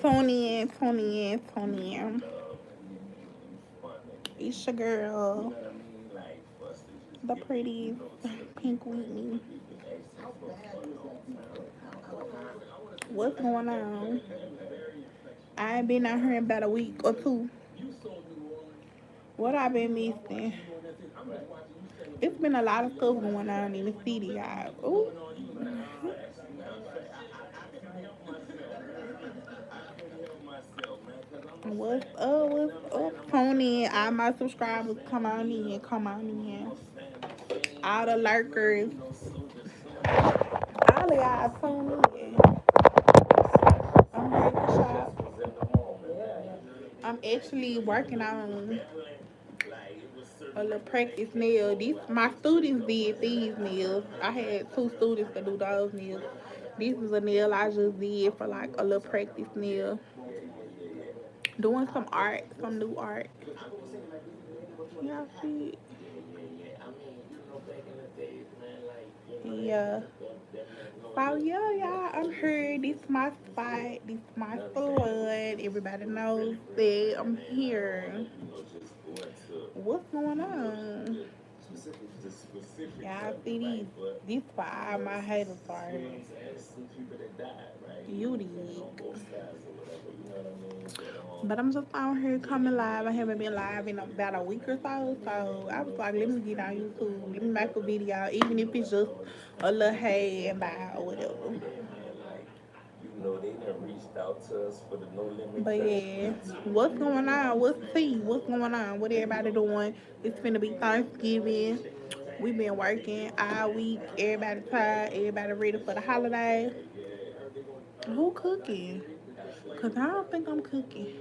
Tony in. It's your girl, the pretty Pynk Whitney. What's going on? I ain't been out here in about a week or two. What I been missing? It's been a lot of stuff going on in the city, y'all. Ooh. What's up? What's up? Tony, all my subscribers, come on in, come on in. All the lurkers, all of y'all tune in. I'm ready to shop. I'm actually working on a little practice nail. These my students did these nails. I had two students to do those nails. This is a nail I just did for like a little practice nail. Doing some art, some new art. Y'all see? Yeah. So yeah, y'all, I'm here. This my spot. This my salon. Everybody knows that I'm here. What's going on? Y'all see these? These for all my haters are. You did. But I'm just out here coming live. I haven't been live in about a week or so. So I was like, let me get on YouTube. Let me make a video, even if it's just a little hey and bye or whatever. But yeah, what's going on? What's tea? What's going on? What everybody doing? It's finna be Thanksgiving. We been working all week. Everybody tired. Everybody ready for the holiday. Who cooking? Cause I don't think I'm cooking.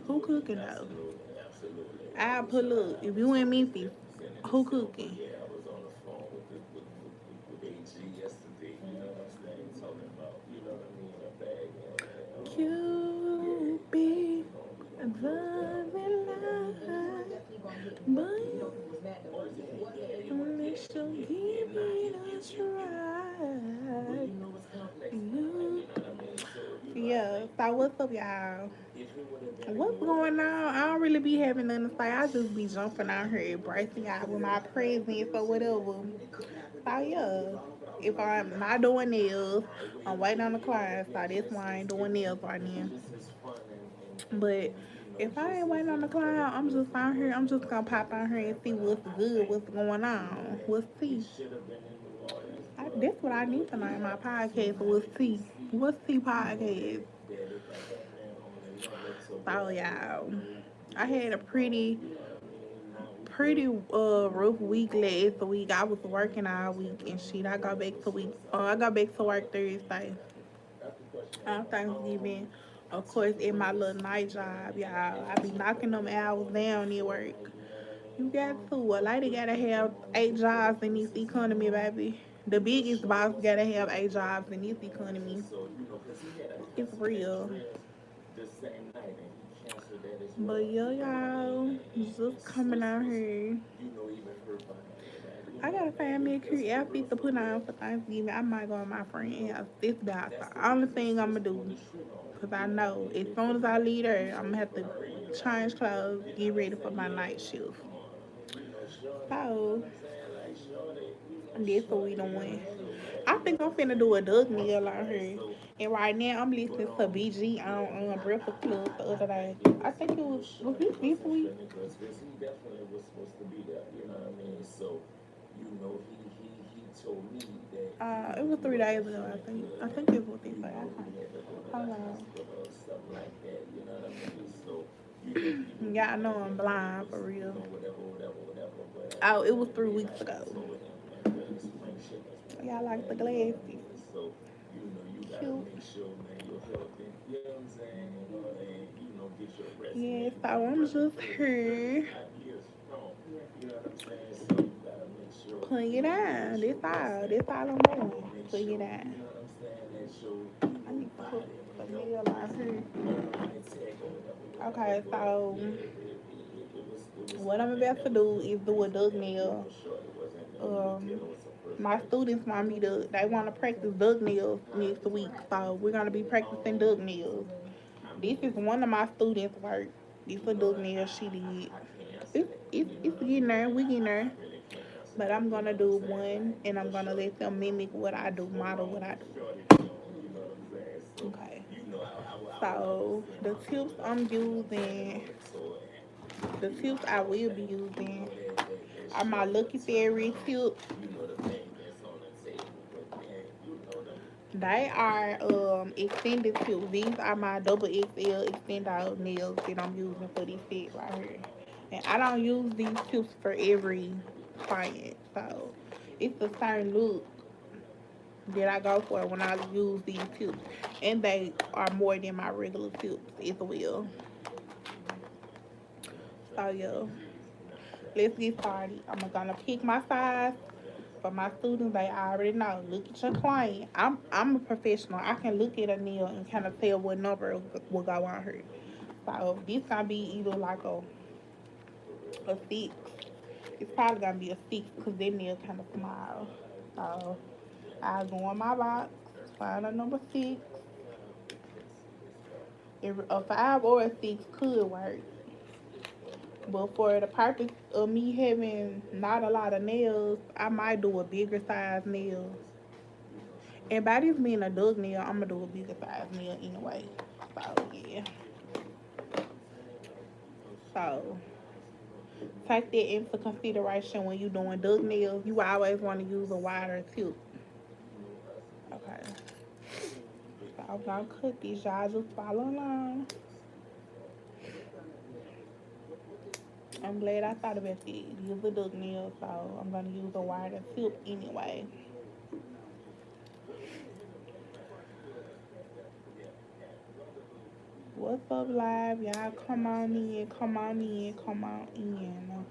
Who cooking though? I pull up. If you in Memphis, who cooking? Cupid, the line, but unless you give it a try. You. Yeah, so what's up, y'all? What's going on? I don't really be having nothing to say. I just be jumping out here embracing y'all with my presence or whatever. So yeah, if I'm not doing nails, I'm waiting on the client. So that's why I ain't doing nails right now. But if I ain't waiting on the client, I'm just out here. I'm just gonna pop out here and see what's good, what's going on, what's tea. That's what I need to name my podcast. What's tea? What's tea podcast? So y'all, I had a pretty rough week last week. I was working all week and shit. I got back to work Thursday on Thanksgiving. Of course, in my little night job, y'all, I be knocking them hours down at work. You got to. A lady gotta have 8 jobs in this economy, baby. The biggest boss gotta have 8 jobs in this economy. It's real. But yeah, y'all, just coming out here. I gotta find me a cute outfit to put on for Thanksgiving. I might go to my friend's house. This about the only thing I'm gonna do. Cause I know as soon as I leave there, I'm gonna have to change clothes, get ready for my night shift. So that's what we doing. I think I'm finna do a Doug meal out here. And right now I'm listening to BG on Breakfast Club the other day. I think was this week? It was 3 days ago, I think. I think it was this way. Hold on. Yeah, I know I'm blind for real. Oh, it was 3 weeks ago. Y'all like the glasses. Cute. Yeah, so I'm just here putting it down. That's all. That's all I'm doing. Putting it down. I need to put the nail out here. Okay, so what I'm about to do is do a duck nail. Um, my students want me to. They want to practice duck nails next week, so we're gonna be practicing duck nails. This is one of my students' work. This a duck nail she did. It's getting there. We getting there. But I'm gonna do one, and I'm gonna let them mimic what I do, model what I do. Okay. So the tips I will be using are my Lucky Fairy tips. They are extended tips. These are my double XL extend out nails that I'm using for this set right here. And I don't use these tips for every client. So it's a certain look that I go for when I use these tips. And they are more than my regular tips as well. So yeah. Let's get started. I'm gonna pick my size. For my students, they already know. Look at your client. I'm a professional. I can look at a nail and kind of tell what number will go on her. So this gonna be either like a 6. It's probably gonna be a 6 because that nail kind of small. So I go in my box, find a number 6. If a 5 or a 6 could work. But for the purpose of me having not a lot of nails, I might do a bigger size nail. And by this being a dug nail, I'm gonna do a bigger size nail anyway. So yeah. So take that into consideration when you're doing dug nails. You always want to use a wider tip. Okay. So I'm gonna cut these. Y'all just follow along. I'm glad I thought about this. Use a dug nail, so I'm gonna use a wider tip anyway. What's up, live? Y'all come on in, come on in, come on in.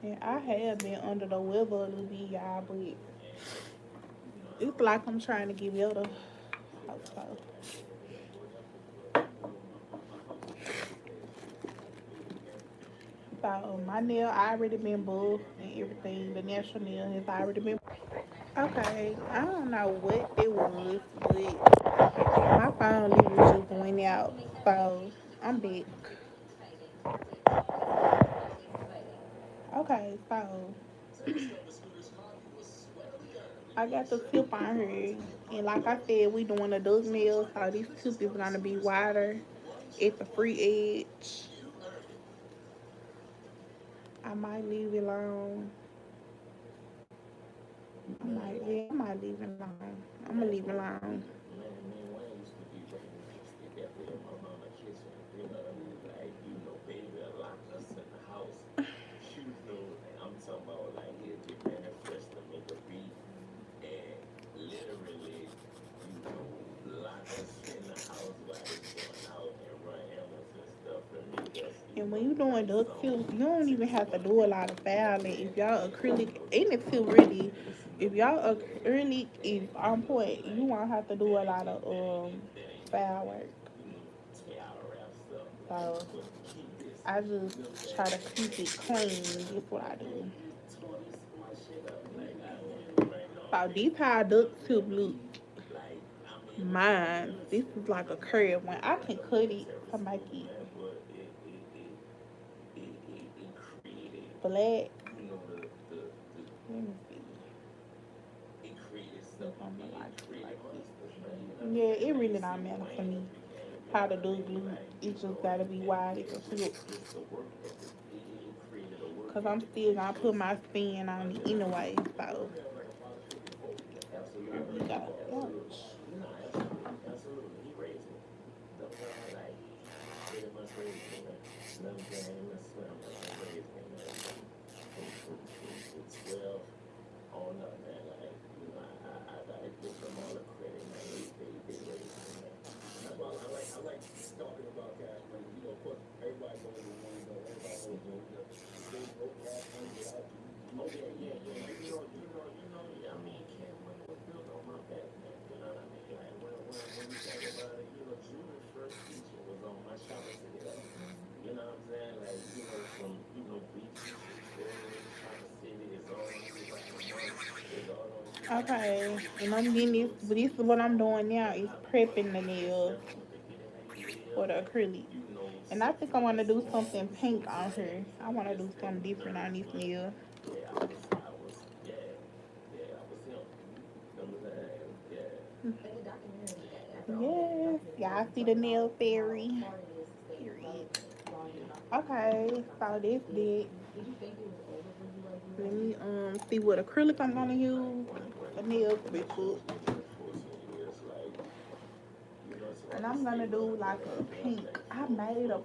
And I have been under the weather a little bit, y'all, but it's like I'm trying to get better. So, my nail already been buffed and everything. The natural nail has already been. Okay, I don't know what it was, but my phone literally just went out. So I'm back. Okay, so I got the tip on here, and like I said, we doing a duck nail, so this tip is gonna be wider at the free edge. I might leave it alone. I might leave it alone. I'm gonna leave it alone. And when you're doing duck tips, you don't even have to do a lot of filing. If y'all acrylic, any tip really, if y'all acrylic is on point, you won't have to do a lot of file work. So I just try to keep it clean. That's what I do. So these how duck tip look. Mine, this is like a curve one. I can cut it to make it black. Let me see. Yeah, it really don't matter for me how to do glue. It just gotta be wide. It can flip. Cause I'm still gonna put my spin on it anyway. So here we go. Okay, and I'm getting this, but this is what I'm doing now is prepping the nails for the acrylic. And I think I want to do something pink on her. I want to do something different on this nail. Yes, y'all see the nail fairy. Period. Okay, so this did. Let me see what acrylic I'm gonna use. The nails before. And I'm gonna do like a pink. I made a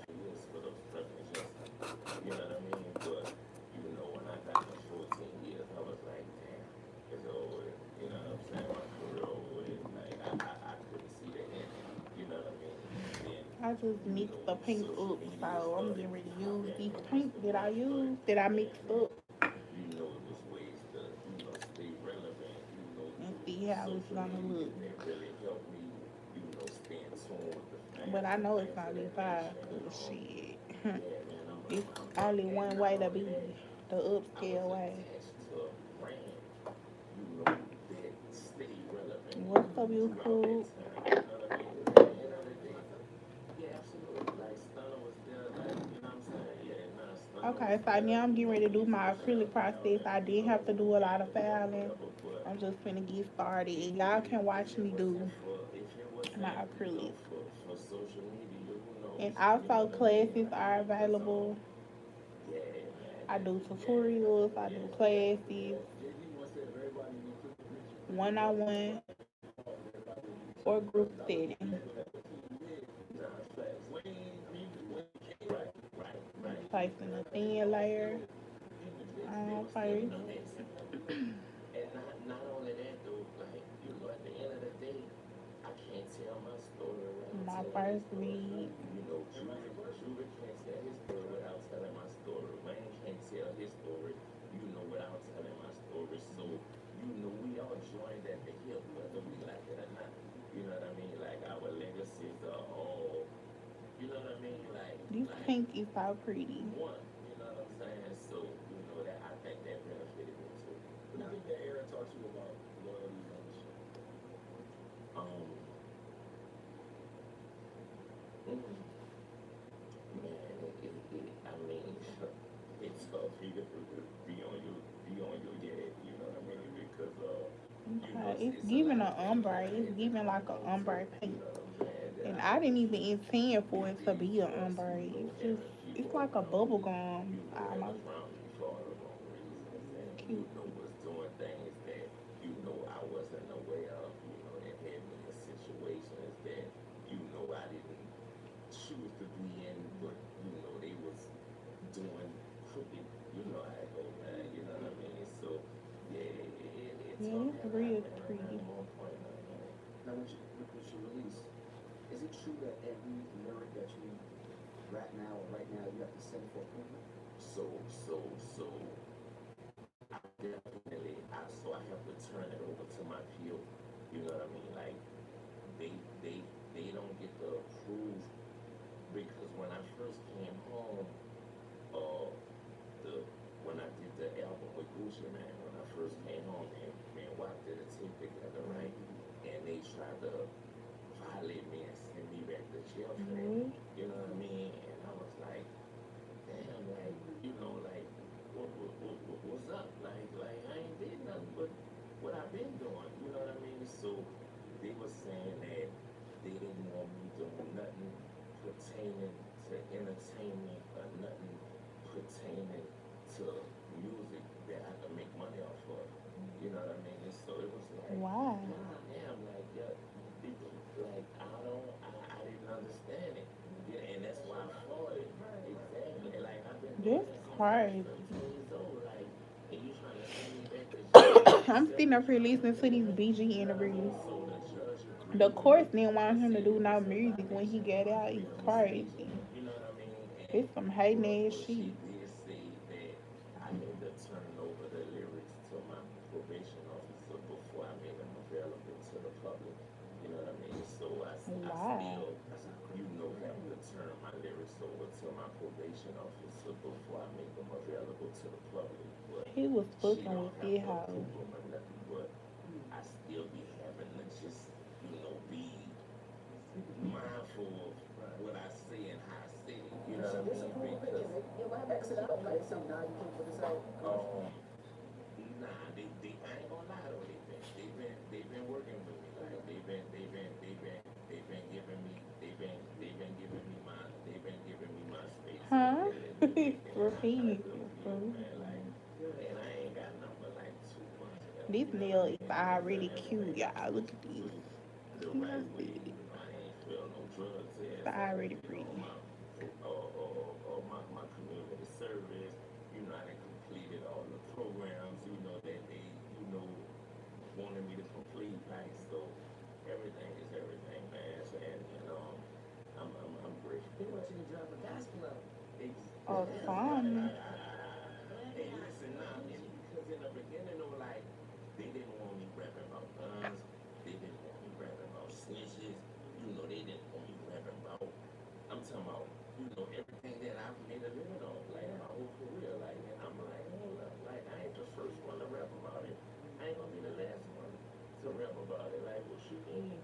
I just mixed the pink up, so I'm getting ready to use these pink that I used, that I mixed up, and see how it's gonna look. But I know it's gonna be fire, cause shit, it's only one way to be, the upscale way. What's up, YouTube? Okay, so now I'm getting ready to do my acrylic process. I did have to do a lot of filing. I'm just finna get started, and y'all can watch me do my acrylic. And also, classes are available. I do tutorials, I do classes, one on one or group setting. Placing a thin layer on first. My first read. This pink is so pretty. Okay, it's giving an ombre. It's giving like an ombre pink. And I didn't even intend for it to be an ombre. It's just, it's like a bubble gum almost. Cute. Yeah, it's real pretty. Mhm. Wow. That's crazy. I'm sitting up here listening to these BG interviews. The course didn't want him to do no music when he got out. It's crazy. It's some hating ass shit. Wow. He was fucking with this hoe. Um, nah, I ain't gonna lie though. They've been working with me. Like they've been giving me my space. Huh? And I Repeat. do feel, man, like, and I ain't got nothing but like 2 months left. This You know what nail I is mean? You know what I'm already saying? But cute, I got y'all. Look at to this. the You right know, way. it's You know, I ain't feel no drug test or already pretty. my community service. You know, I done completed all the programs. You know that they wanted me to complete. Like so, everything is everything, man. I'm grateful. Pretty much you drop a gospel out. Oh, fun. Hey, listen, nah, because in the beginning, they were like, they didn't want me rapping about guns. They didn't want me rapping about snitches. You know, they didn't want me rapping about, I'm talking about, everything that I've made a living on, like my whole career. Like, and I'm like, hold up, like, I ain't the first one to rap about it. I ain't gonna be the last one to rap about it. Like, what you mean?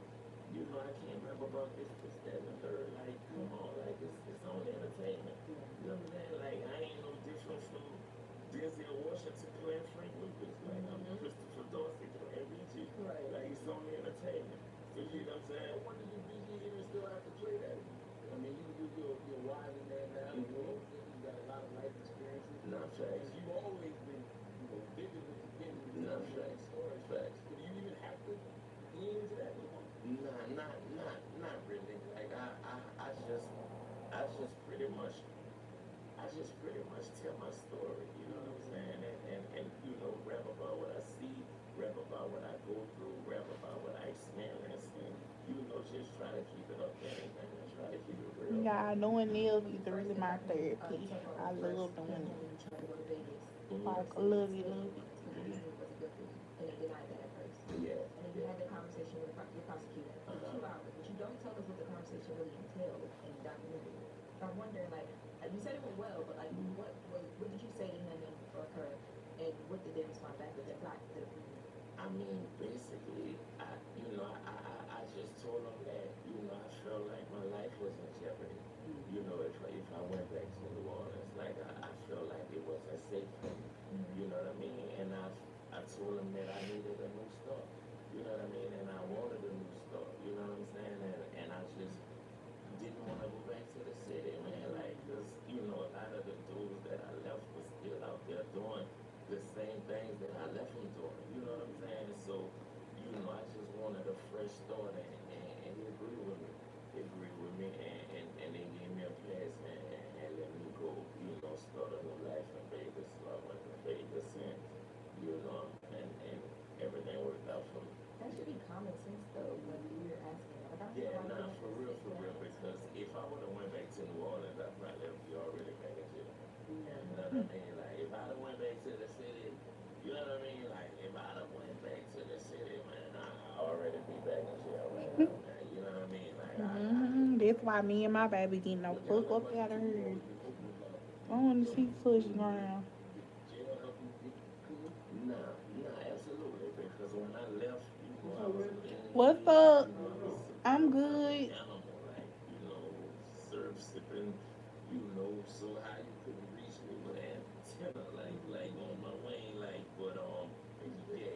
You know, I can't rap about this, that, and the third. Like, come on, like, it's only entertainment. You know what I'm saying? Like, I ain't no different from Denzel Washington playing Frank Lucas. Like, I'm Christopher Dorsey playing BG. Right. Like, it's only entertainment. So, you know what I'm saying? I wonder if BG even still have to play that. I mean, you're wise in there now. You got a lot of life experiences. Not facts. You've always been, vivid with the game. Not facts. Facts. Do you even have to lean into that anymore? Nah, not really. Like, I just pretty much tell my story, you know what I'm saying? And rap about what I see, rap about what I go through, rap about what I experience, and, just try to keep it authentic and try to keep it real. Yeah, doing nails is really my therapy. I love doing it. Like, love it, love it. Yeah. And then you had the conversation with your prosecutor for 2 hours, but you don't tell us what the conversation really entailed in the documentary. So I'm wondering, like, you said it went well, but like, what did you say to him or her, and what did they respond back with their back to the people? I mean, basically, I just told them that, I felt like my life was in jeopardy. If I went back to New Orleans, like, I felt like it wasn't safe for me. You know what I mean? And I told them that I needed a new start. You know what I mean? And I wanted a new start. You know what I'm saying? And I just didn't want to go back to the city, man. Like, cause a lot of the dudes that I left was still out there doing the same things that I left them doing. You know what I'm saying? So, I just wanted a fresh start, and he agreed with me. He agreed with me, and they gave me a pass, man, and let me go. Start a new life in Vegas. So I went to Vegas, and everything worked out for me. That should be common sense, though, when you're asking. Like, yeah, nah, for real, because if I would have went back to New Orleans, I'd probably be already back in jail. You know what I mean? Like, if I'd have went back to the city, you know what I mean? Like, if I'd have went back to the city, man, I'd already be back in jail right now, man. You know what I mean? Like, That's why me and my baby getting no fuck up out of here. I want to see touch ground. Nah, absolutely. Because when I left, I was a What's lean, up? I was I'm like an good. animal, like, surf sipping, so high you couldn't reach me with an antenna, like on my wing, like, but, yeah,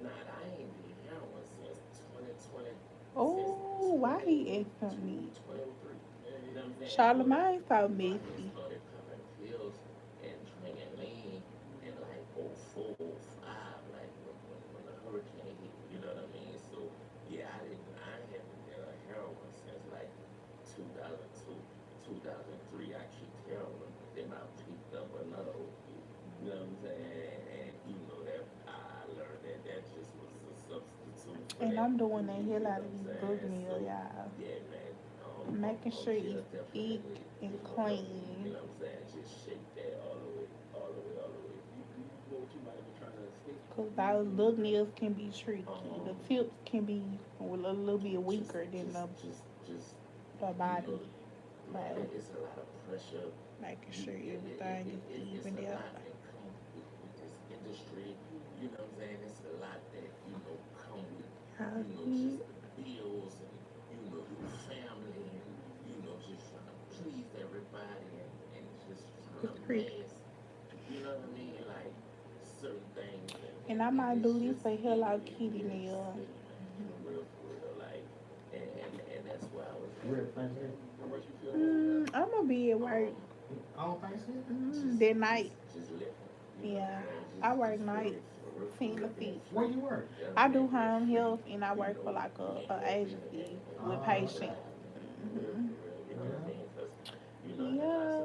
I ain't did heroin since 2020, since Oh, why he acting 22, me? 23. You know what I'm saying? But Charlemagne so I just messy. started popping pills and drinking lean in like '04, '05, like when the hurricane hit. You know what I mean? So yeah, I haven't done a heroin since like 2002, 2003. I kicked heroin, but then I picked up another OP. You know what I'm saying? And that I learned that just was a substitute for And that. I'm doing the hell You out know of what I'm these book saying? So meal, y'all. yeah, man. Making sure OJ it's eat definitely, and help me. You clean. know what I'm saying? Just shake that all the way, all the way, all the way. You know what you might have been trying to escape. Because those book meals can be tricky. The Um, tips can be a little bit just, weaker than just, just, just, the you body. know, man, So it's a lot of pressure. making sure everything is It's evened a out. lot that come with this industry. You know what I'm saying? It's a lot that, come with, How's just it? the bills and, your family and, just trying to please everybody and just trying It's pretty. And I might do this for Hello Kitty nail. You ready for Thanksgiving? I'm gonna be at work On Thanksgiving? that night. Yeah, I work night, 10 to 6. Where you work? I do home health and I work for like a agency with patients. hmm Yeah.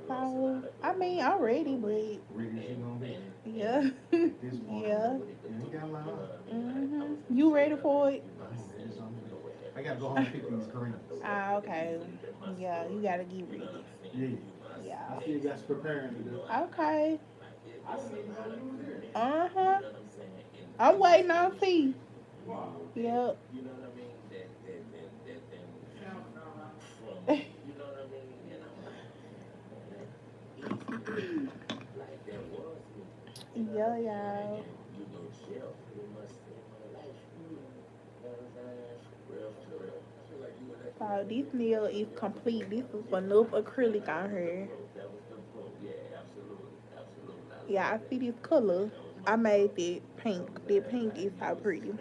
So I mean, I'm ready, but Ready as you gonna be. yeah, This one. yeah. You ain't got a lot on. You ready for it? I gotta go home and pick these greens. Ah, okay. Yeah, you gotta get ready. Yeah. Yeah. I still got some preparing to do. Okay. I see you. Uh huh. I'm waiting on T. Yep. Yeah, yeah. So this nail is complete. This is enough acrylic on her. Yeah, I see this color. I made that pink. That pink is so pretty.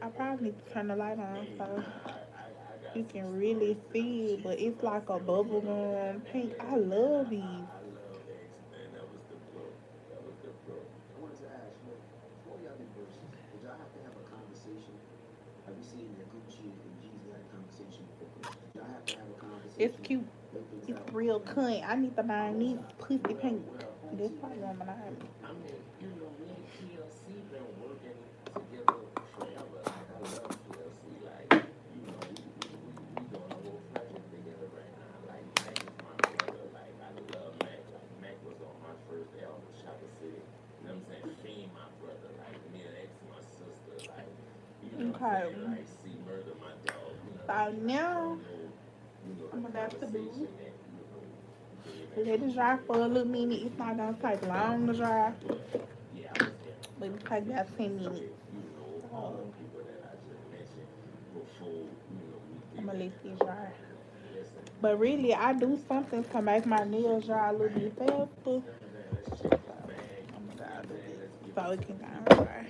I probably need to turn the light on so you can really see it, but it's like a bubble gum pink. I love these. I wanted to ask, before y'all did verses, did y'all have to have a conversation? Have you seen that Gucci and Jeezy had a conversation before Christmas? Did y'all have to have a conversation? It's cute. It's real cunt. I need to buy these pussy pink. This probably on my name. Okay. So now I'm about to do. Let it dry for a little minute. It's not gonna take long to dry, but it take about 10 minutes. So I'm gonna let it dry. But really, I do something to make my nails dry a little bit faster. I'm gonna do this so it can go dry.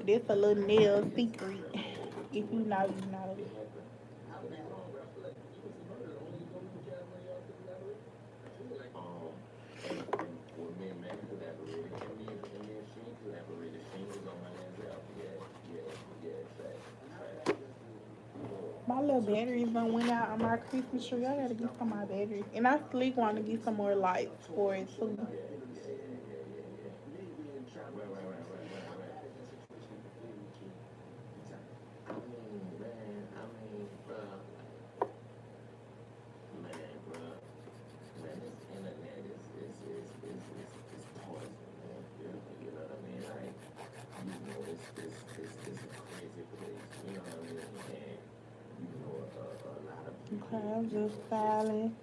This a little nail secret. If you know, you know. My little batteries done went out on my Christmas tree. I gotta get some of my batteries. And I still want to get some more lights for it too. Okay, I'm just styling,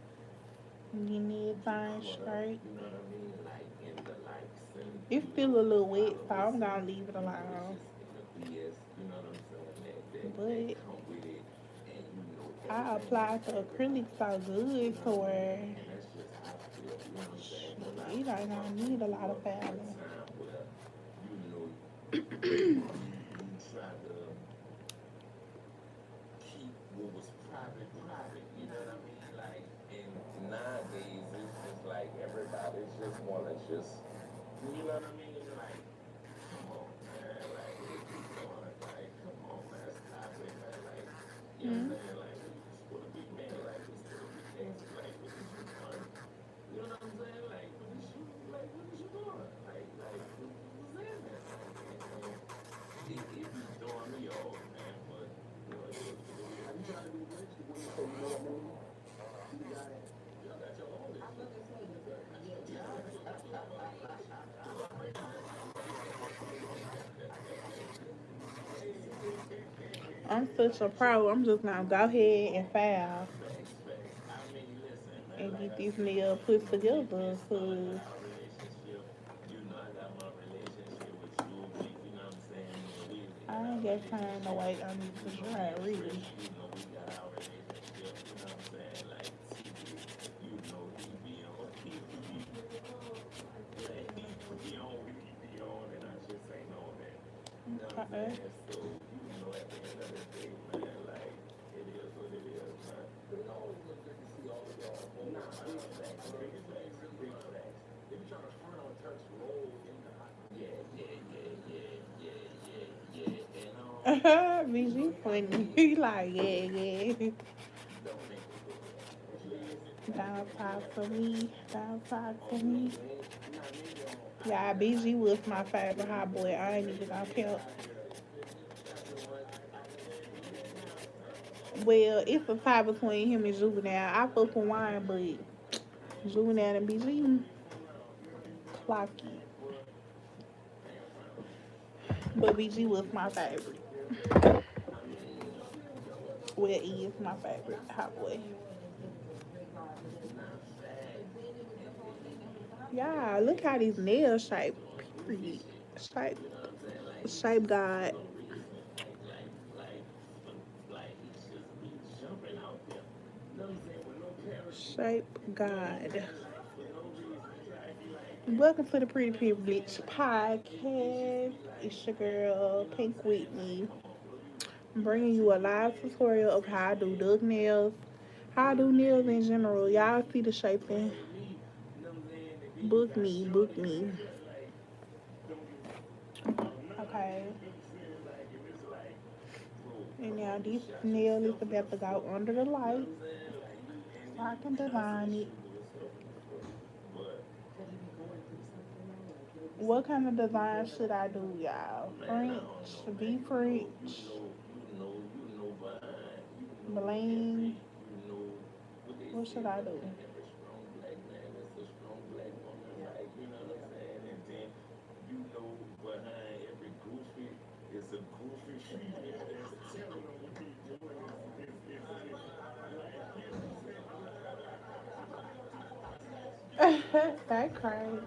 getting everything straight. It's still a little wet, so I'm gonna leave it alone. But I applied the acrylic so good to where it ain't gonna need a lot of filing. Mm. I'm such a pro. I'm just gonna go ahead and file and get this nail put together. Cause I ain't got time to wait on it to dry, really. BG funny. He like, yeah. Down talk for me. Down talk for me. Yeah, BG was my favorite hot boy. I ain't even gonna count. Well, it's a tie between him and Juvenile. I fuck with Wine, but Juvenile and BG, clocky. But BG was my favorite. Well, he is my favorite hot boy. Yeah, look how these nails shape. Period. Shape, shape God. Shape God. Welcome to the Pretty Privilege Podcast. It's your girl, Pynk Whitney. I'm bringing you a live tutorial of how I do dug nails, how I do nails in general. Y'all see the shaping. Book me, book me. Okay. And now this nail is about to go under the light so I can design it. What kind of design should I do, y'all? French, V French, bling. What should I do? That crazy.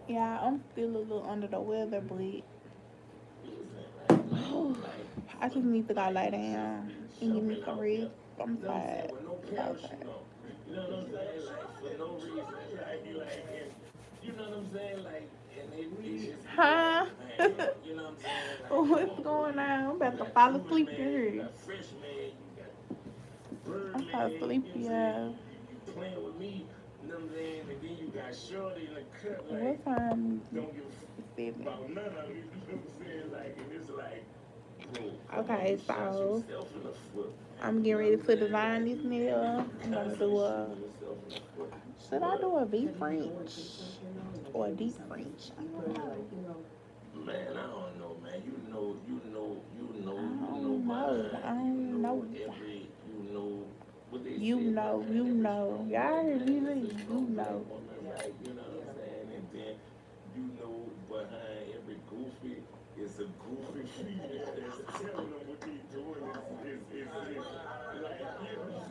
Yeah, I'm still a little under the weather, but I just need to go lay down and give me some rest. I'm tired. So tired. Huh? What's going on? I'm about to fall asleep in here. I'm so sleepy, yeah. What time is it? 7. Okay, so I'm getting ready to design this nail. I'm gonna do a. Should I do a V French or a deep French? I don't know. I don't know. You know. Y'all hear me? You know.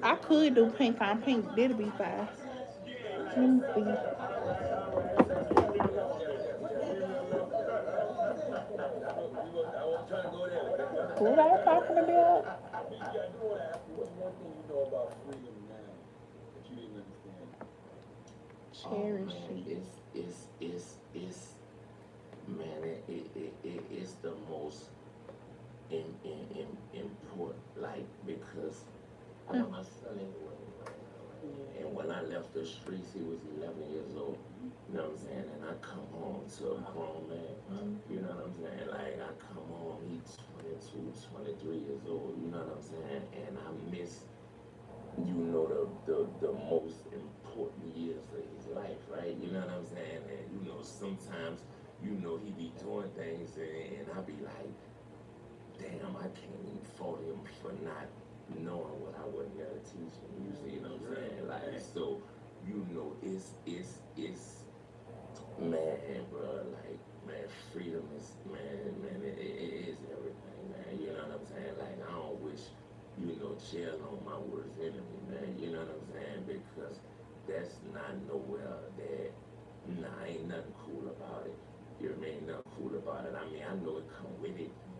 I could do pink on pink. That'll be fine. Let me see. What I talking about? Cherish it.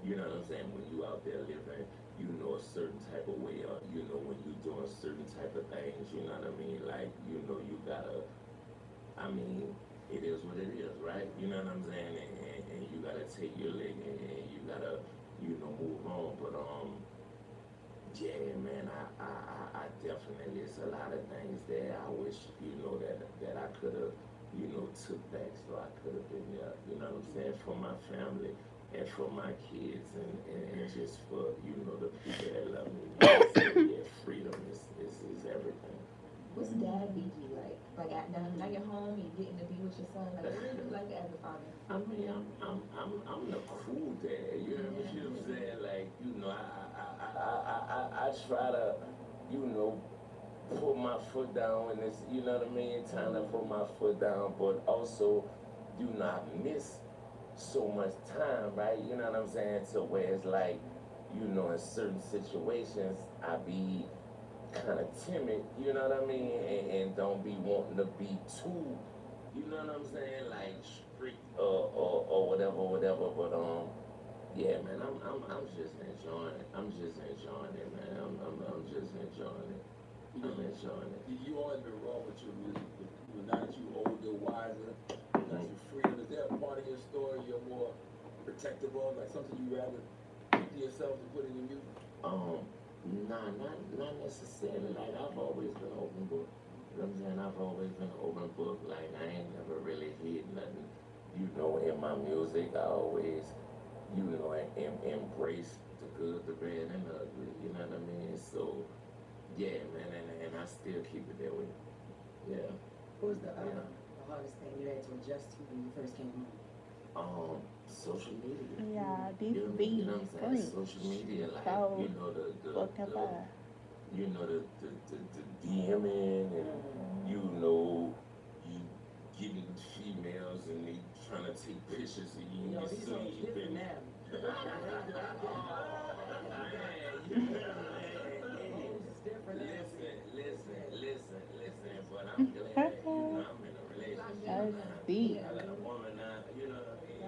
You know what I'm saying? When you out there living, you know a certain type of way, or you know when you doing certain type of things. You know what I mean? Like you know you gotta. I mean, it is what it is, right? You know what I'm saying? And you gotta take your leg and you gotta, move on. But yeah, man, I definitely, it's a lot of things that I wish, that I could have, took back so I could have been there, you know what I'm saying, for my family and for my kids and just for, the people that love me. So, yeah, freedom is everything. What's dad BG like? Like now you're home, you're getting to be with your son. Like what do you like as a father? I mean, I'm the cool dad. You know what I'm saying? Like, I try to, put my foot down when it's, you know what I mean? Time to put my foot down, but also do not miss so much time, right? You know what I'm saying? To where it's like, in certain situations, I be kind of timid, you know what I mean? And don't be wanting to be too, you know what I'm saying? Like strict or whatever. But yeah, man, I'm just enjoying it. I'm just enjoying it, man. I'm just enjoying it. I'm enjoying it. You always been wrong with your music. Now that you older, wiser, now that you're free, is there a part of your story you're more protective of, like something you rather keep to yourself and put in your music? Nah, not necessarily. Like I've always been an open book. You know what I'm saying? I've always been an open book. Like I ain't never really hid nothing. In my music, I always, embrace the good, the bad, and the ugly. You know what I mean? So, yeah, man, and I still keep it that way. Yeah. What was the hardest thing you had to adjust to when you first came home? Social media. Yeah, these You beats know what I'm saying? scream. Social media, like, So the fucking fire. the DMing and, you getting females and they trying to take pictures of you in your These songs sleep different and, now. Listen, but I'm glad, I'm in a relationship That's now. deep. I got a woman now, you know what I mean?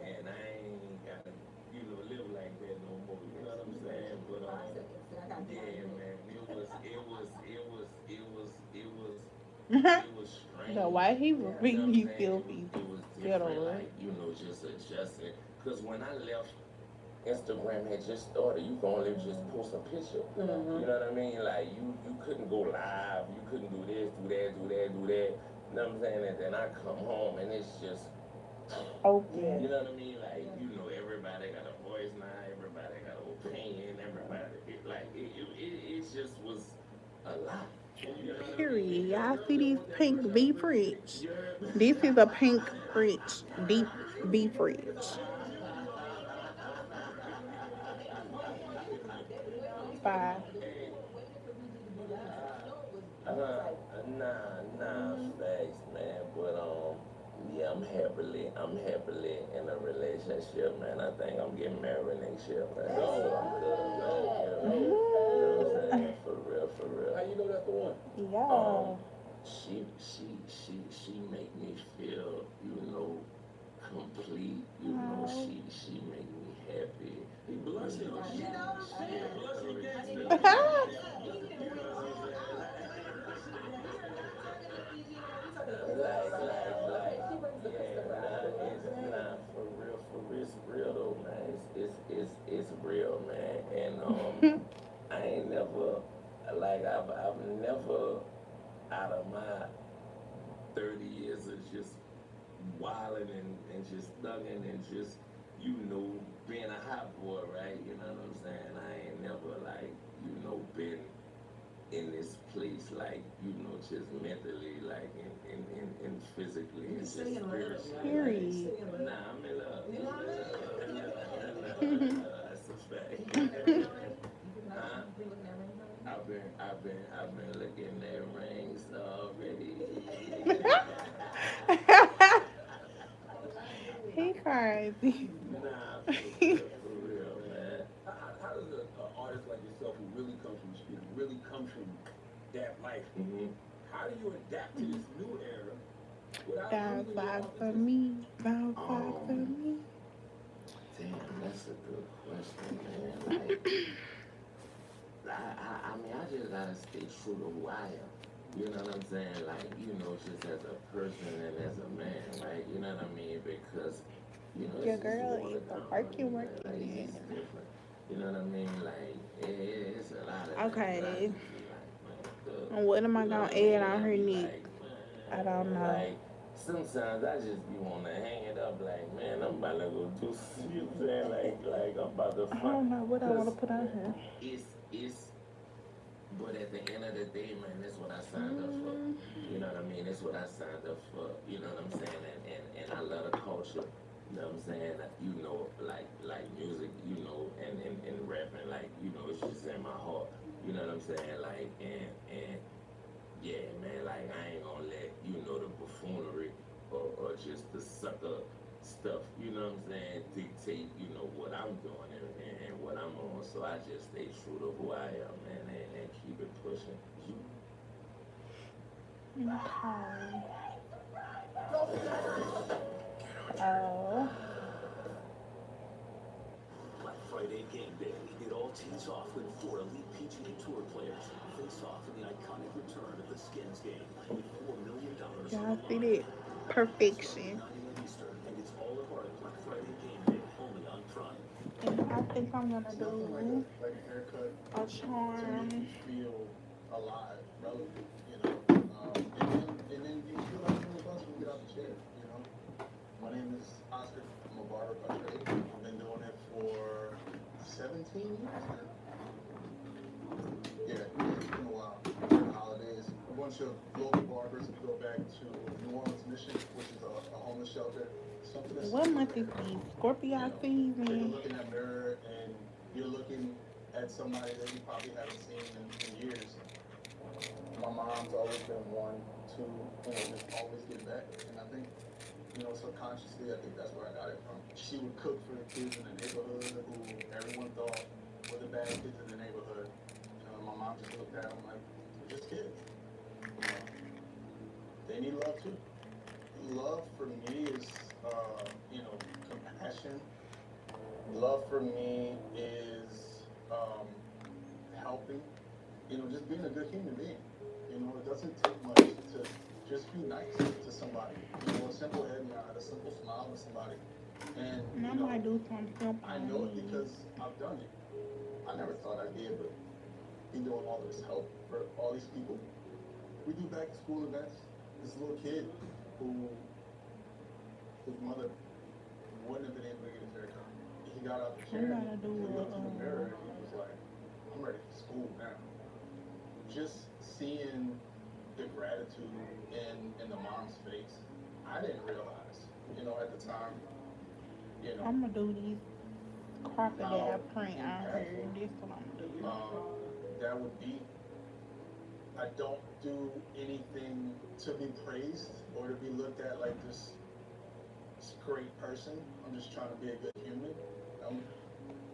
And I ain't gotta, live like that no more, you know what I'm saying? But, yeah, man, it was strange. The way he You know what I'm repeat, he saying? still It be was ghetto. different, like, just adjusting. Because when I left, Instagram had just started. You can only just post a picture. You know what I mean? Like you couldn't go live. You couldn't do this, do that. You know what I'm saying? And then I come home and it's just, Open. you know what I mean? Like everybody got a voice now. Everybody got an opinion. It just was a lot. You know what I mean? Period. Y'all see these pink beef rich. This is a pink rich, deep beef rich. Five. Nah, facts, man. But yeah, I'm happily in a relationship, man. I think I'm getting married next year, man. So I'm good, man. You know what I'm saying? For real. How you know that's the one? Yeah. She make me feel, complete. She make me happy. He blushing. It's real though, man. It's real, man. And I ain't never, I've never out of my 30 years of just wilding and just thugging and just, being a hot boy, right? You know what I'm saying? I ain't never been in this place just mentally, and physically and just spiritually. Period. Nah, I'm in love. That's a fact. Huh? I've been looking at rings already. He crazy. Nah, for real, man. How does an artist like yourself who really comes from the street, who really comes from that life, how do you adapt to this new era without Down losing your five for authenticity? me. Down five for me. Damn, that's a good question, man. Like, I mean, I just gotta stay true to who I am. You know what I'm saying? Like, just as a person and as a man, right? You know what I mean? Because, Your it's just girl one is of a them. working, Like, it's working. just different. You know what I mean? Like, it's a lot of things that I Okay. just be like, man, duh. And what am I You know gonna what I mean? add on I her be neck? like, I don't man, know. like, sometimes I just be wanting to hang it up like, man, I'm about to go do, you know what I'm saying? Like I'm about to I find, don't know what I want cause to put on her. it's, but at the end of the day, man, that's what I signed up for. Mm, You know what I mean? That's what I signed up for. You know what I'm saying? And I love the culture. You know what I'm saying? Like music, and rapping, like, it's just in my heart. You know what I'm saying? Like, and yeah, man, like, I ain't gonna let, the buffoonery or just the sucker stuff, you know what I'm saying, dictate, what I'm doing and what I'm on. So I just stay true to who I am, man, and keep it pushing. okay. Oh. Black Friday game day. It all tees off when four elite PGA Tour players face off in the iconic return of the Skins game with $4 million on Y'all the see line. that? Perfection. 9 a.m. Eastern, and it's all a part of Black Friday game day only on Prime. And I think I'm gonna It's nothing do like a haircut a to charm. make you feel alive, relevant, and then you feel like you're a bus when you get out the chair, My name is Oscar. I'm a barber by trade. I've been doing it for 17 years now. Yeah, it's been a while. The holidays. A bunch of local barbers who go back to New Orleans Mission, which is a homeless shelter. Something that's What month is this? Scorpio take a season. look in that mirror and you're looking at somebody that you probably haven't seen in years. My mom's always been one to, just always give back. And I think, subconsciously, I think that's where I got it from. She would cook for the kids in the neighborhood who everyone thought were the bad kids in the neighborhood. My mom just looked at them like, they're just kids. They need love too. Love for me is, compassion. Love for me is helping. Just being a good human being. It doesn't take much to just be nice to somebody. A simple head nod, a simple smile to somebody. And And I might do some simple. I know it because I've done it. I never thought I'd be able to be doing all this help for all these people. We do back to school events. This little kid whose mother wouldn't have been able to get his haircut. He got out the chair and he looked in the mirror and he was like, I'm ready for school now. Just seeing the gratitude in the mom's face, I didn't realize, at the time, I'm gonna do these crocodile print on her. impactful, This what I'm gonna do. that would be. I don't do anything to be praised or to be looked at like this great person. I'm just trying to be a good human. I'm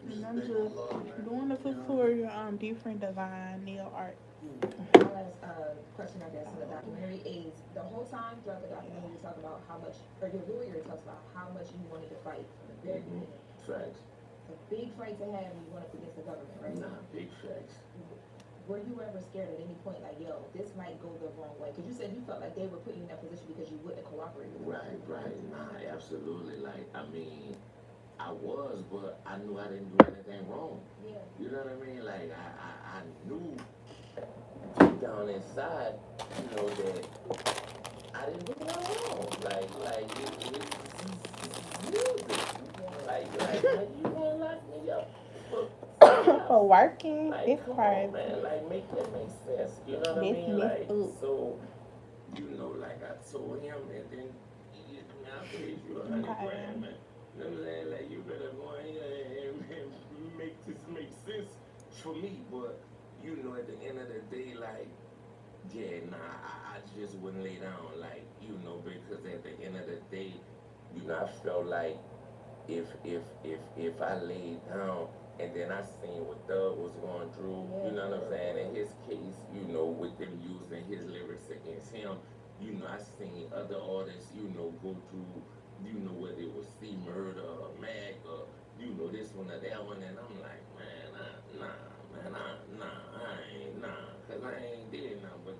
And I'm big just on love, man. doing a tutorial on different design nail art. My last question, I guess, in the documentary is the whole time throughout the documentary, you talk about how much, or your lawyer talks about how much you wanted to fight from the very beginning. Facts. It's a big fight to have, and you went up against the government, right? Nah, big facts. Were you ever scared at any point, like, yo, this might go the wrong way? Because you said you felt like they were putting you in that position because you wouldn't cooperate with them. Right. Nah, absolutely. Like, I mean, I was, but I knew I didn't do anything wrong. Yeah. You know what I mean? Like, I knew deep down inside, that I didn't do nothing wrong. Like it's music. Like, you gonna lock me up For working, like, it's come crazy. on, man. Like, make that make sense. You know what I This mean? messed Like, up. so, like I told him, and then, I paid you $100 grand, man. You know what I'm saying? Like, you better go in here and make this make sense for me. But, at the end of the day, like, yeah, nah, I just wouldn't lay down, like, because at the end of the day, I felt like if I laid down and then I seen what Thug was going through, you know what I'm saying? In his case, with them using his lyrics against him, I seen other artists, go through, whether it was C Murder or Mac or, you know, this one or that one, and I'm like, man, I ain't, cause I ain't did nothing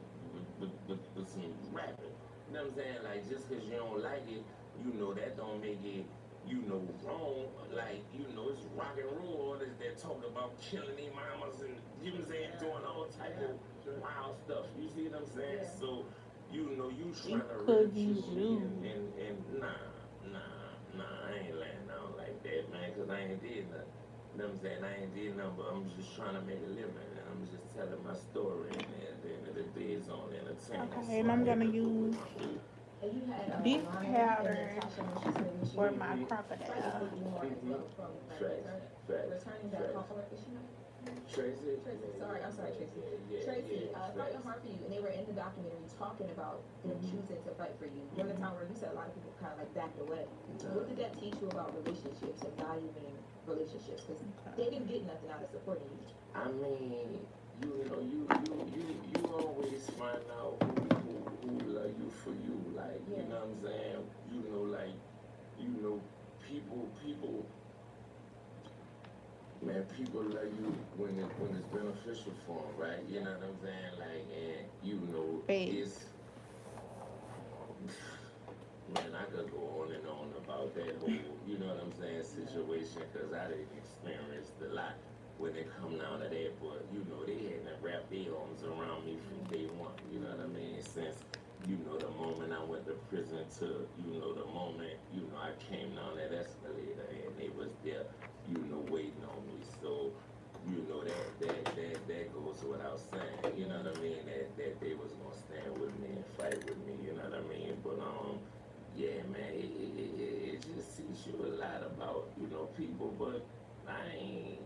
but some rapping. You know what I'm saying? Like, just cause you don't like it, you know, that don't make it, you know, wrong. Like, you know, it's rock and roll artists that talk about killing their mamas and, you know what I'm saying, doing all type of wild stuff. You see what I'm saying? So, you know, you trying to really Cause kill me and I ain't laying down like that, man, cause I ain't did nothing. You know what I'm saying? I ain't did nothing, but I'm just trying to make a living, and I'm just telling my story, and at the end of the day, it's on entertainment. Okay, So and I'm I gonna had to go with use my food. And you had this Lana and powder Natasha when she said when she for my tried to crocodile. put you on as well from returning that caller. Is she not? Tracy? Tracy, sorry, I'm sorry, Tracy. Yeah, Tracy, yeah, Fight Your Heart for You, and they were in the documentary talking about them choosing to fight for you. During the time where you said a lot of people kind of like backed away. What did that teach you about relationships and valuing relationships? Because they didn't get nothing out of supporting you. I mean, you know, you always find out who love you for you, like, you know what I'm saying? You know, like, you know, people, man, people love you when it's beneficial for them, right? You know what I'm saying? Like, and you know, it's, man, I could go on and on about that whole, you know what I'm saying, situation, because I didn't experience a lot when it come down to that, but, you know, they had to wrap their arms around me from day one, you know what I mean, since, you know, the moment I went to prison to, you know, the moment, you know, I came down that escalator, and they was there, you know, waiting on me, so, you know, that goes without saying, you know what I mean, that they was gonna stand with me and fight with me, you know what I mean, but, yeah, man, it just teaches you a lot about, you know, people, but I ain't,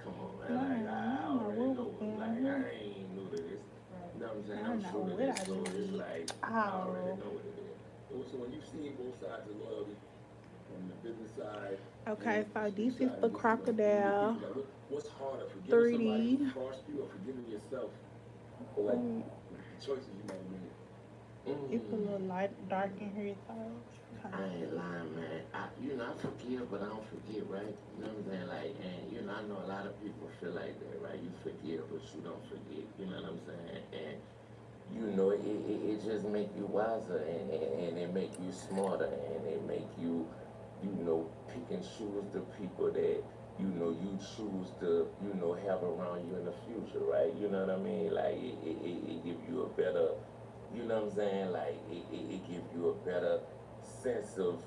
come on, man, like, I already know, like, I ain't new to this, you know what I'm saying, I'm true to this, so it's like, I already know what it is. So when you've seen both sides of loyalty, from the business side. Okay, so and this the is side the of just, crocodile like, what's harder, forgiving somebody 3D. who crossed you or forgiving yourself for like the choices you might have made? It's a little light, dark in here, so I ain't lying, man. You know, I forgive, but I don't forget, right? You know what I'm saying? Like, and, you know, I know a lot of people feel like that, right? You forgive, but you don't forget. You know what I'm saying? And, you know, it just make you wiser, and it make you smarter, and it make you, you know, pick and choose the people that, you know, you choose to, you know, have around you in the future, right? You know what I mean? Like, it give you a better, you know what I'm saying? Like, it give you a better sense of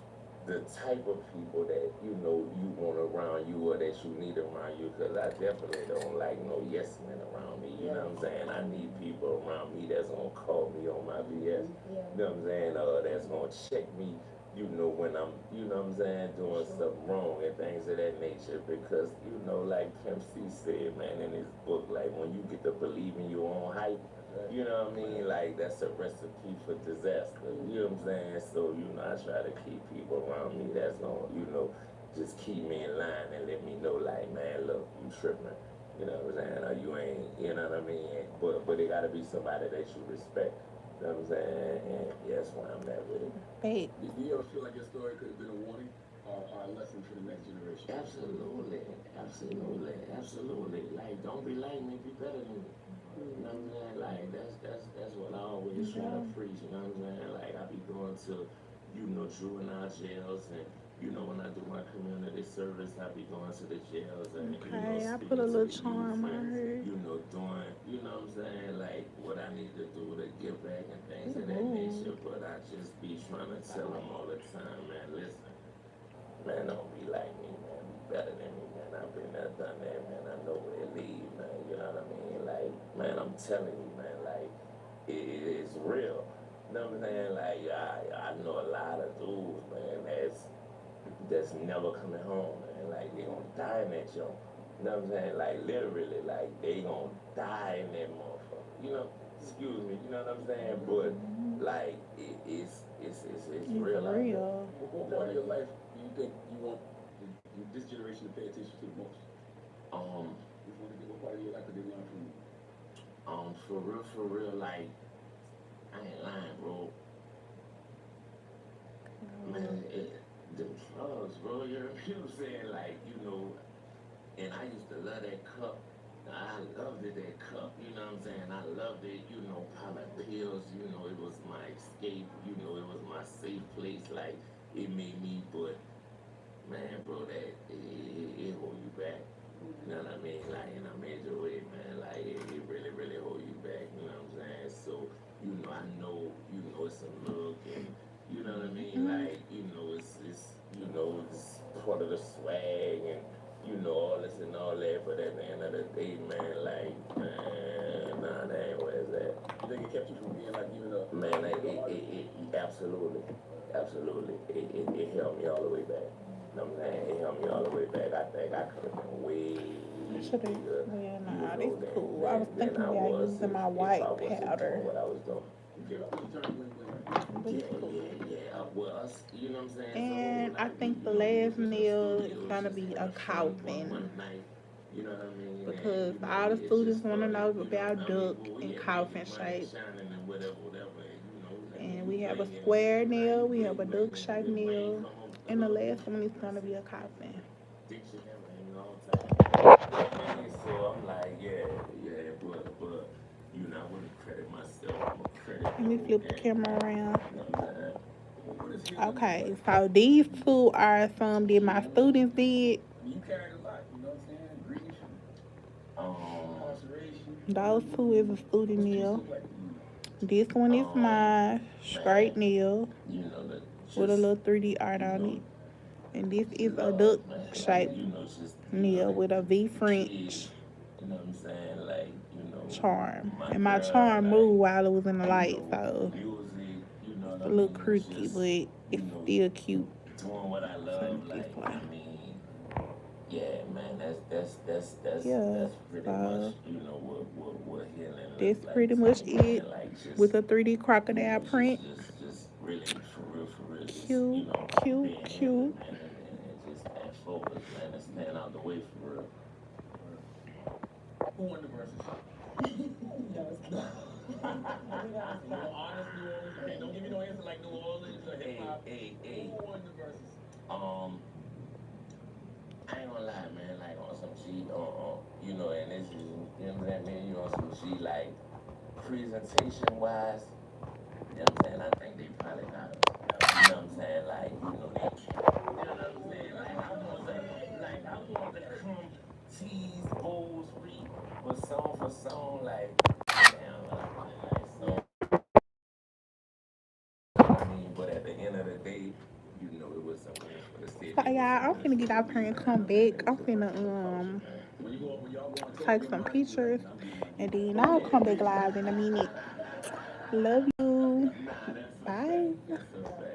the type of people that, you know, you want around you or that you need around you. Because I definitely don't like no yes men around me. You know what I'm saying? I need people around me that's going to call me on my BS. You know what I'm saying? That's going to check me, you know, when I'm, you know what I'm saying, doing something wrong and things of that nature. Because, you know, like Pimp C said, man, in his book, like, when you get to believe in your own hype, you know what I mean? Like, that's a recipe for disaster. You know what I'm saying? So, you know, I try to keep people around me that's gonna, you know, just keep me in line and let me know, like, man, look, you tripping. You know what I'm saying? Or you ain't, you know what I mean? But it gotta be somebody that you respect. You know what I'm saying? And yeah, that's why I'm at with it. Hey. Do you ever feel like your story could have been a warning or a lesson for the next generation? Absolutely. Like, don't be like me, be better than me. You know what I'm saying? Like, that's what I always try to preach, you know what I'm saying? Like, I be going to, you know, juvenile jails, and, you know, when I do my community service, I be going to the jails and, you know, I speaking put a to little the charm youth on and, her. you know, doing, you know what I'm saying? Like, what I need to do to give back and things of that nature, but I just be trying to tell them all the time, man, listen, man, don't be like me, man, be better than me, man. I've been there, done that, man. I know where it leads, man. You know what I mean? Like, man, I'm telling you, man, like, it is real. You know what I'm saying? Like, I know a lot of dudes, man, that's never coming home, man. Like, they gonna die in that joint. You know what I'm saying? Like, literally, like, they gonna die in that motherfucker. You know, excuse me, you know what I'm saying? But, like, it's real out there. What part of your life do you think you want this generation to pay attention to the most? What part of your life did they learn from you? For real, like, I ain't lying, bro. Man, Them drugs, bro. You know what I'm saying? Like, you know, and I used to love that cup. I loved it, that cup. You know what I'm saying? I loved it. You know, popping pills. You know, it was my escape. You know, it was my safe place. Like, it made me, but man, bro, that it hold you back. You know what I mean? Like in a major way, man. Like it really, really hold you back. You know what I'm saying? So, you know, I know, you know, it's a look, and you know what I mean. Like, you know, it's you know, it's part of the swag, and you know all this and all that. But at the end of the day, man, like, man, nah, that ain't where it's at. You think it kept you from being like even a Man, like, it absolutely, absolutely, it held me all the way back. You know what I'm saying? It held me all the way back. I think I could have been way Should have. bigger. Yeah, You nah, know, this cool. I was than thinking I about was using my if I white wasn't powder. doing what I was doing. you get up and turn when Yeah, This cool. yeah. Well, us, you know what I'm saying? And So, I like, think the you know, we last was in the nail is studio gonna just be a having fun one coffin. night. You know what I mean? Because And, you know, all the it students just want to started, know you know, about I mean, duck well, we and had coffin made it money shape. shining and whatever, and, you know, and And then we you have a bring in, square now nail, you we have a bring duck in shaped the money nail, come up with and the the last one is gonna be a coffin. dictionary and all time. And so I'm like, yeah, but, you know, I wouldn't credit myself. I'm a credit Let me the whole flip the game. camera around. You know what I'm saying? what is hidden under the Okay, button? so these two are some that my students did. I mean, you carried a lot, you know what I'm saying? Grief, Um, incarceration. Those two is a student What's peace nail. look like to you? This one is my straight man, nail you know, the, with a just, little 3D art you on know, it. And this is a love, duck man. Like, shaped you know, just, you know, nail with a V the French kids, you know what I'm saying? Like, you know, charm. my And my girl, charm like, moved while it was in the you light, know, so music, you know it's what a I little mean? It's creaky, just, but you it's know, still cute. doing what I Turn love, it this like, way. I mean, yeah, man, that's Yeah, pretty so much, you know, what healing that's looks like pretty to much me, it man. Like, just, with a 3D you know, crocodile print. just really, for real, just, you Cute, know, cute, being cute. healing, man, and just act focused, man, and stand out the way for real. Who won the verses? No honest New Orleans. Okay, don't give me no answer like New Orleans or hip hop. Hey, Who won the verses? I ain't gonna lie, man, like, on some G, you know, and this is, you know what I'm saying, you on some G, like, presentation-wise, you know what I'm saying, I think they probably got us. You know what I'm saying, like, you know, they can't, you know what I'm saying, I want to come tease, bowls, read, but song for song, like, damn, like, so, I mean, but at the end of the day, you know, it was a win for the city. So y'all, I'm finna get out here and come back. I'm finna When y'all go on tour, take you some remind me, pictures, I'm being like, and then I'll come back live in a minute. Love you. Nah, that's a Bye. fact. That's a fact.